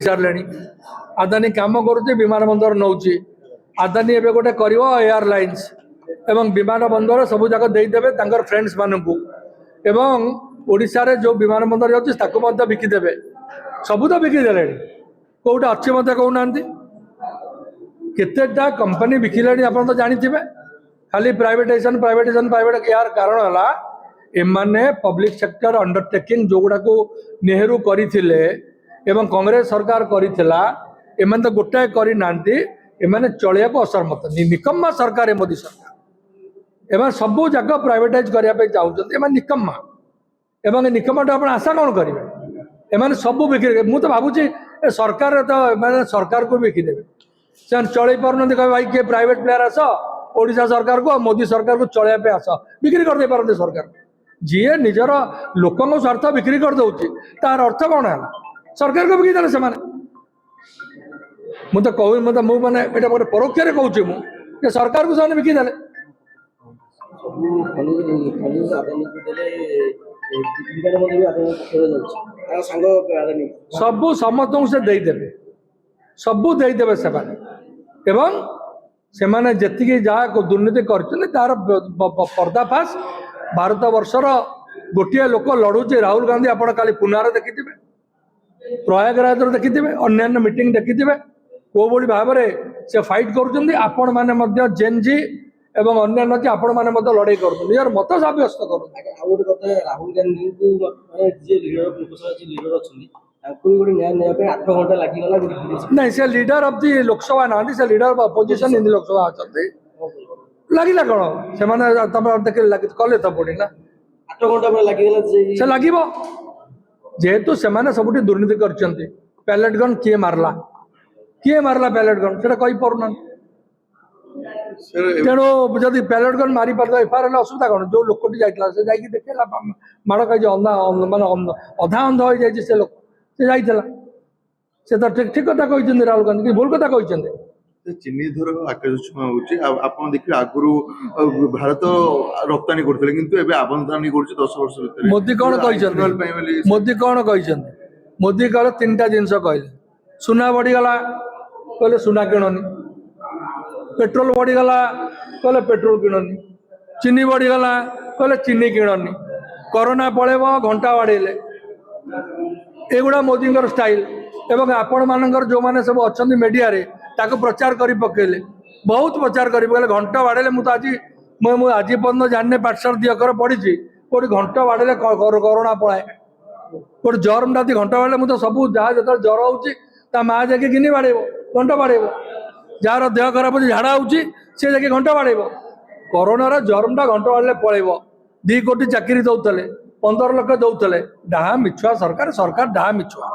सारे आदानी काम करुच्चे विमान बंदर नौची आदानी एवं गोटे कर एयरलाइंस एवं विमान बंदर सब जाक देदेवे फ्रेंड्स मानक एवं ओडिशा रे जो विमान बंदर जाऊँगी बिकिदेवे सब तो बिकिदे कौटे अच्छे मत कहना केतेटा कंपनी बिकिले आप तो जानी खाली प्राइवेटाइजेशन प्राइवेटाइजेशन प्राइवेट यार कारण है एमाने पब्लिक सेक्टर अंडरटेकिंग जो गुड़ा को नेहरू करथिले एवं कांग्रेस सरकार करिथिला एमान तो गोटाए करना एमाने चलिया को असमर्थ निकम्मा सरकार है मोदी सरकार एवं सबू जाक प्राइवेटाइज करने चाहते एम निकम्मा एवं निकम्माटा आप आशा कौन करेंगे एमाने सबू बिक्री मुझे तो भावुँ सरकार तो मैंने सरकार को बिकिदेवे से चल पार कहे भाई किए प्राइवेट प्लेयर आस ओडिशा सरकार को मोदी सरकार को चलैया आस बिक्री करदे पारते सरकार जी निजर लोक स्वार्थ बिक्री कर दौर तार अर्थ कौन है सरकार को बिकिदेले से मुझे कह मैंने गोटे परोक्ष कहूँ सरकार को से बिकिदेले सबू समस्त से देदेवे सबू देदेवे से एवं से माने जी जहाँ दुर्नीति कर तार पर्दाफाश भारत वर्षर गोटे लोक लड़ुचे राहुल गांधी आप काली पुनार देखिथे प्रयागराज देखिथे अन्य मीटिंग देखिथे को भाई भाव से फाइट कर जेनजी एवं अन्य आपण मैंने लड़ाई कर यार मत सब्यस्त कर राहुल गांधी नहीं से लीडर ऑफ दी लोकसभा ना से leader of opposition in Lok Sabha अच्छा लगिला कौन से कले तो पड़ी ना 8 घंटा लगे से लगे जेहेतु से सब दुर्नीति कर पैलेट गन किए मारला पैलेट गन से कही पारना तेणु जदि पैलेट गन मारी पार एफआईआर असुविधा कौन जो लोकटी जाइए देखेला माड़ कही मानने अधा अंध हो जाए से लोक से जाइला से तो ठीक ठीक कथा कहते राहुल गांधी कि भूल कथा कहते चीनी धर आकाश छुआ हो देखिए आगु भारत रप्तानी करते किंतु एबे आमदानी कर 10 वर्ष भीतर मोदी कौन कहते मोदी कौन कहते मोदी कहले 3टा जिनस कहले सुना बढ़ीगला कहले सुना किणनी पेट्रोल बढ़ीगला कहले पेट्रोल किणनी चीनी बढ़ीगला कहले चीनी किणनी कोरोना पड़ेब घंटा बाड़ेले एगुड़ा मोदी स्टाइल एवं आपण मानकर जो मैंने सब अच्छा मीडिया रे ताको प्रचार कर पकेले बहुत प्रचार कर पकेले घंटा बाड़े मुझे आज पर्यटन जाने पाठशाला 2 अक्षर पढ़ी कौट घंटा बाड़े कोरोना पलाए कौट जर्म टा घंटा बाड़े मुझे सब जहाँ जो ज्वर हो माँ जाके घिनी बाड़े घंटा बाड़े जार देह खराब हो झाड़ा हो जाके घंटा बाड़े कोरोनार जर्म टा घंटा बाड़े पलैब 2 कोटी चाकरी दौले 15 लाख दौले डाहा मिछुआ सरकार सरकार डाहा मिछुआ